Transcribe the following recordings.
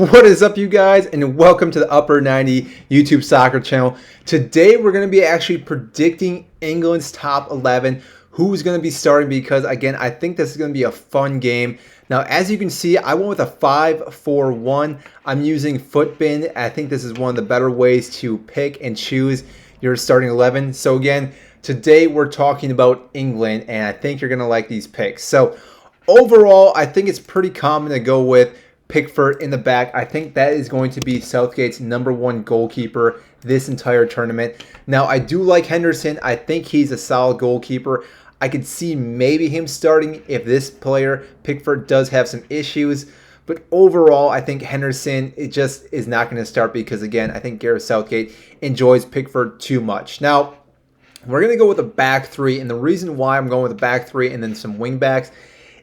What is up, you guys, and welcome to the Upper 90 YouTube soccer channel. Today we're going to be actually predicting England's top 11, who's going to be starting, because again, I think this is going to be a fun game. Now, as you can see, I went with a 5-4-1. I'm using Footbin. I think this is one of the better ways to pick and choose your starting 11. So again, today we're talking about England, and I think you're going to like these picks. So overall, I think it's pretty common to go with Pickford in the back. I think that is going to be Southgate's #1 goalkeeper this entire tournament. Now, I do like Henderson. I think he's a solid goalkeeper. I could see maybe him starting if this player, Pickford, does have some issues. But overall, I think Henderson, it just is not going to start because, again, I think Gareth Southgate enjoys Pickford too much. Now, we're going to go with a back three. And the reason why I'm going with a back three and then some wing backs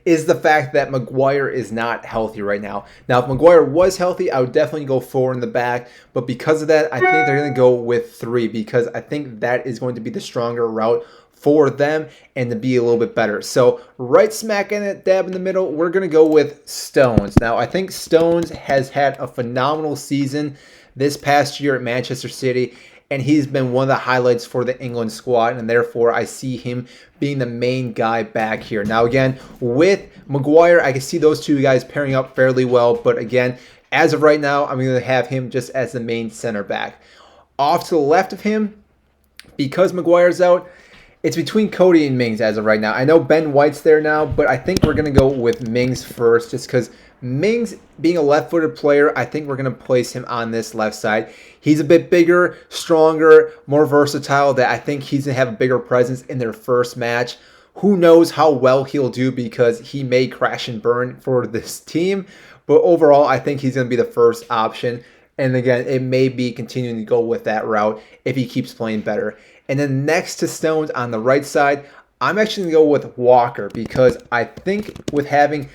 is the fact that Maguire is not healthy right now. Now, if Maguire was healthy, I would definitely go 4 in the back. But because of that, I think they're going to go with 3 because I think that is going to be the stronger route for them and to be a little bit better. So right smack in it, dab in the middle, we're going to go with Stones. Now, I think Stones has had a phenomenal season this past year at Manchester City, and he's been one of the highlights for the England squad, and therefore I see him being the main guy back here. Now again, with Maguire, I can see those two guys pairing up fairly well, but again, as of right now, I'm going to have him just as the main center back. Off to the left of him, because Maguire's out, it's between Cody and Mings as of right now. I know Ben White's there now, but I think we're going to go with Mings first just because Mings, being a left-footed player, I think we're going to place him on this left side. He's a bit bigger, stronger, more versatile, that I think he's going to have a bigger presence in their first match. Who knows how well he'll do because he may crash and burn for this team. But overall, I think he's going to be the first option. And again, it may be continuing to go with that route if he keeps playing better. And then next to Stones on the right side, I'm actually going to go with Walker because I think with having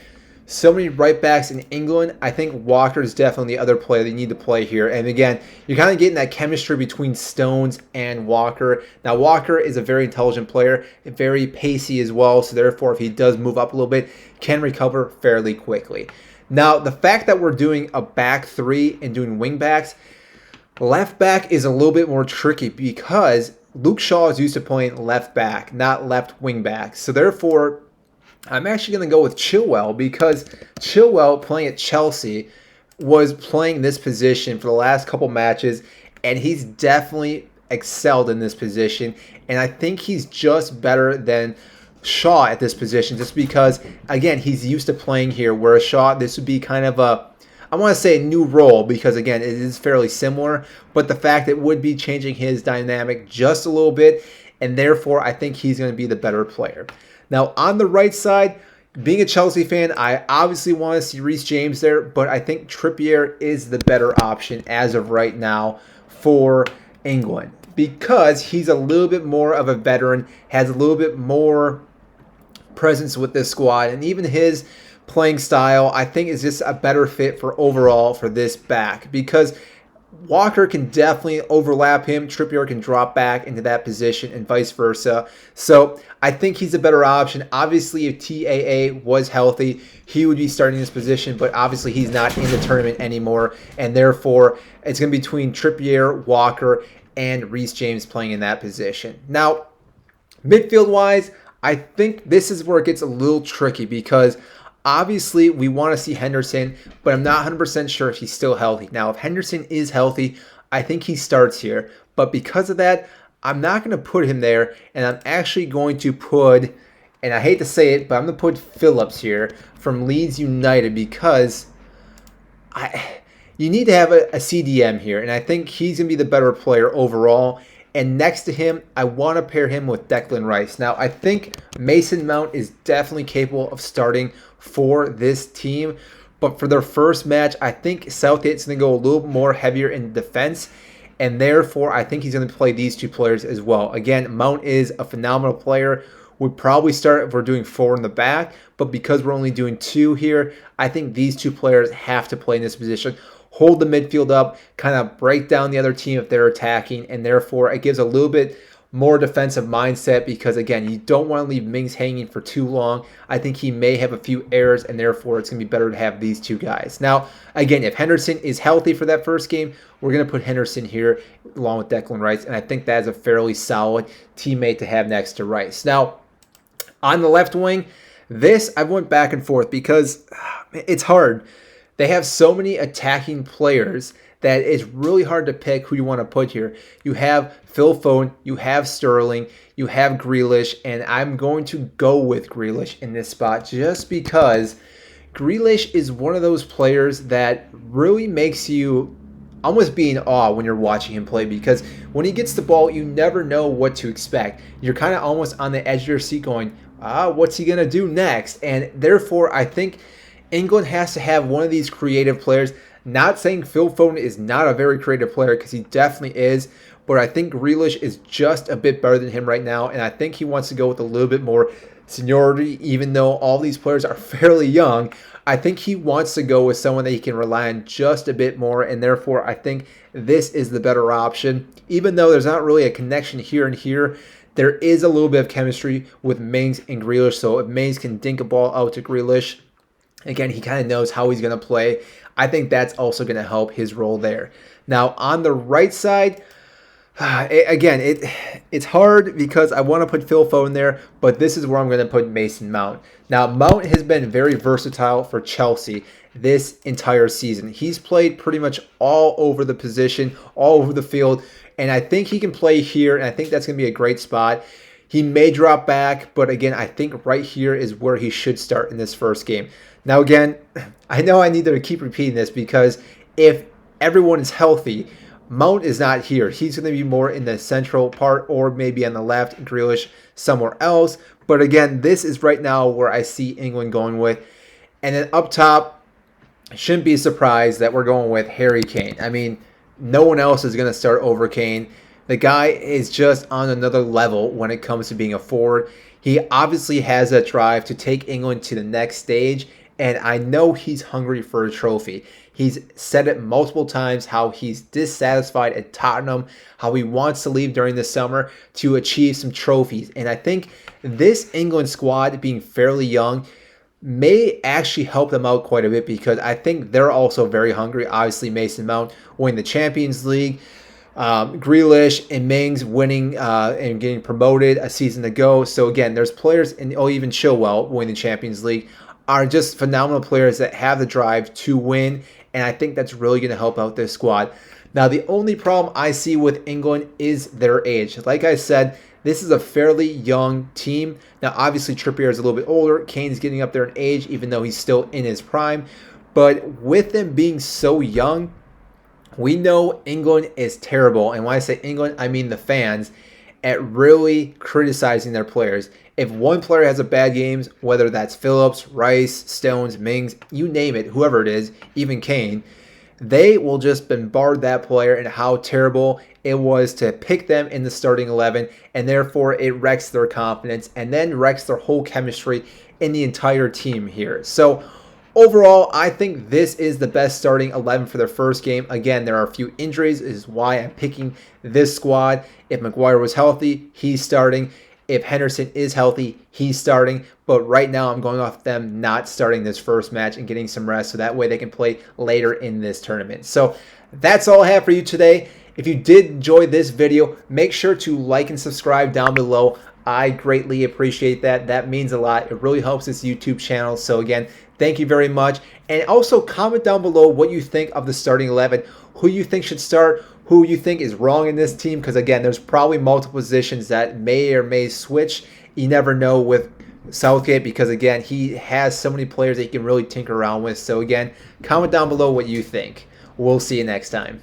so many right backs in England, I think Walker is definitely the other player that you need to play here. And again, you're kind of getting that chemistry between Stones and Walker. Now, Walker is a very intelligent player, very pacey as well. So therefore, if he does move up a little bit, can recover fairly quickly. Now, the fact that we're doing a back three and doing wing backs, left back is a little bit more tricky because Luke Shaw is used to playing left back, not left wing back. So therefore, I'm actually going to go with Chilwell because Chilwell, playing at Chelsea, was playing this position for the last couple matches, and he's definitely excelled in this position. And I think he's just better than Shaw at this position just because, again, he's used to playing here, whereas Shaw, this would be kind of a, I want to say a new role because, again, it is fairly similar, but the fact it would be changing his dynamic just a little bit, and therefore I think he's going to be the better player. Now, on the right side, being a Chelsea fan, I obviously want to see Reece James there, but I think Trippier is the better option as of right now for England because he's a little bit more of a veteran, has a little bit more presence with this squad, and even his playing style, I think, is just a better fit for overall for this back because Walker can definitely overlap him. Trippier can drop back into that position and vice versa. So I think he's a better option. Obviously, if TAA was healthy, he would be starting this position, but obviously he's not in the tournament anymore, and therefore it's going to be between Trippier, Walker, and Reece James playing in that position. Now, midfield-wise, I think this is where it gets a little tricky because obviously, we want to see Henderson, but I'm not 100% sure if he's still healthy. Now, if Henderson is healthy, I think he starts here. But because of that, I'm not going to put him there, and I'm actually going to put, and I hate to say it, but I'm going to put Phillips here from Leeds United because you need to have a CDM here, and I think he's going to be the better player overall. And next to him, I want to pair him with Declan Rice. Now, I think Mason Mount is definitely capable of starting for this team. But for their first match, I think Southgate's going to go a little more heavier in defense. And therefore, I think he's going to play these two players as well. Again, Mount is a phenomenal player. Would probably start if we're doing 4 in the back. But because we're only doing 2 here, I think these two players have to play in this position. Hold the midfield up, kind of break down the other team if they're attacking, and therefore it gives a little bit more defensive mindset because, again, you don't want to leave Mings hanging for too long. I think he may have a few errors, and therefore it's going to be better to have these two guys. Now, again, if Henderson is healthy for that first game, we're going to put Henderson here along with Declan Rice, and I think that is a fairly solid teammate to have next to Rice. Now, on the left wing, this I went back and forth because it's hard. They have so many attacking players that it's really hard to pick who you want to put here. You have Phil Foden, you have Sterling, you have Grealish, and I'm going to go with Grealish in this spot just because Grealish is one of those players that really makes you almost be in awe when you're watching him play, because when he gets the ball, you never know what to expect. You're kind of almost on the edge of your seat going, what's he going to do next? And therefore, I think England has to have one of these creative players. Not saying Phil Foden is not a very creative player, because he definitely is, but I think Grealish is just a bit better than him right now, and I think he wants to go with a little bit more seniority. Even though all these players are fairly young, I think he wants to go with someone that he can rely on just a bit more, and therefore I think this is the better option. Even though there's not really a connection here and here, there is a little bit of chemistry with Mings and Grealish, so if Mings can dink a ball out to Grealish, again, he kind of knows how he's going to play. I think that's also going to help his role there. Now, on the right side, it's hard because I want to put Phil Foden there, but this is where I'm going to put Mason Mount. Now, Mount has been very versatile for Chelsea this entire season. He's played pretty much all over the position, all over the field, and I think he can play here, and I think that's going to be a great spot. He may drop back, but again, I think right here is where he should start in this first game. Now, again, I know I need to keep repeating this because if everyone is healthy, Mount is not here. He's going to be more in the central part or maybe on the left, Grealish somewhere else. But again, this is right now where I see England going with. And then up top, shouldn't be surprised that we're going with Harry Kane. I mean, no one else is going to start over Kane. The guy is just on another level when it comes to being a forward. He obviously has that drive to take England to the next stage, and I know he's hungry for a trophy. He's said it multiple times how he's dissatisfied at Tottenham, how he wants to leave during the summer to achieve some trophies. And I think this England squad, being fairly young, may actually help them out quite a bit because I think they're also very hungry. Obviously, Mason Mount winning the Champions League, Grealish and Mings winning and getting promoted a season ago. So again, there's players, and even Chilwell winning the Champions League, are just phenomenal players that have the drive to win, and I think that's really going to help out this squad. Now, the only problem I see with England is their age. Like I said, this is a fairly young team. Now, obviously, Trippier is a little bit older. Kane's getting up there in age, even though he's still in his prime. But with them being so young, we know England is terrible. And when I say England, I mean the fans, at really criticizing their players. If one player has a bad game, whether that's Phillips, Rice, Stones, Mings, you name it, whoever it is, even Kane, they will just bombard that player and how terrible it was to pick them in the starting 11, and therefore it wrecks their confidence and then wrecks their whole chemistry in the entire team here. So overall, I think this is the best starting 11 for their first game. Again, there are a few injuries, is why I'm picking this squad. If Maguire was healthy, he's starting. If Henderson is healthy, he's starting. But right now, I'm going off them not starting this first match and getting some rest so that way they can play later in this tournament. So that's all I have for you today. If you did enjoy this video, make sure to like and subscribe down below. I greatly appreciate that. That means a lot. It really helps this YouTube channel. So again, thank you very much. And also comment down below what you think of the starting 11, who you think should start, who you think is wrong in this team, because again, there's probably multiple positions that may or may switch. You never know with Southgate because again, he has so many players that he can really tinker around with. So again, comment down below what you think. We'll see you next time.